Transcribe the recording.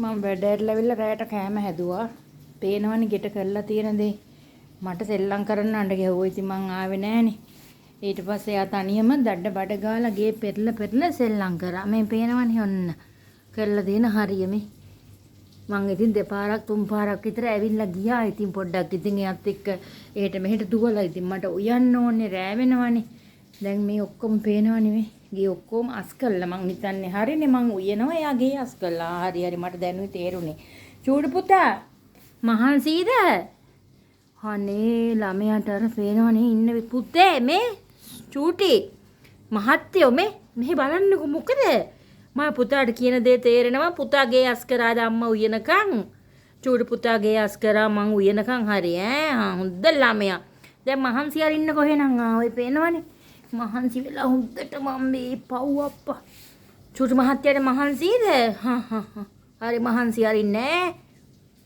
මම වැඩට ලැබිලා රැයට කෑම හැදුවා. පේනවනේ ගෙට කරලා තියෙන දේ. මට සෙල්ලම් කරන්න අඬ ගැහුවා. ඉතින් මං ආවේ නෑනේ. ඊට පස්සේ එයා තනියම දඩ බඩ ගාලා ගේ පෙරලා සෙල්ලම් කරා. මේ පේනවනේ ඔන්න. කරලා දෙන හරිය මේ. මං ඉතින් දෙපාරක් තුන් පාරක් විතර ඇවිල්ලා ගියා. ඉතින් පොඩ්ඩක් ඉතින් එයාත් එක්ක එහෙට මෙහෙට දුවලා ඉතින් මට උයන්න ඕනේ රෑ වෙනවනේ. දැන් මේ ඔක්කොම පේනවනේ මේ. ගේ ඔක්කොම අස් කළා. මං හිතන්නේ හරිනේ මං උයනවා එයා ගේ අස් කළා. හරි මට දැනුයි තේරුනේ. චූඩු පුතා මහන්සිද? අනේ ළමයාට අර පේනවනේ ඉන්න පුතේ මේ චූටි මහත්තයෝ මෙහෙ බලන්නකෝ මොකද? මම පුතාට කියන දේ තේරෙනවා. පුතාගේ අස් කරාද අම්මා උයනකම්? චූඩි පුතාගේ අස් කරා මං උයනකම් හරි ඈ. හොඳ ළමයා. දැන් මහන්සි අරින්න කොහෙනම් ආවේ පේනවනේ. මහන්සි වෙලා හොඳට මම මේ පව් අප්පා. චූටි මහත්තයාට මහන්සිද? හරි මහන්සි අරින්නේ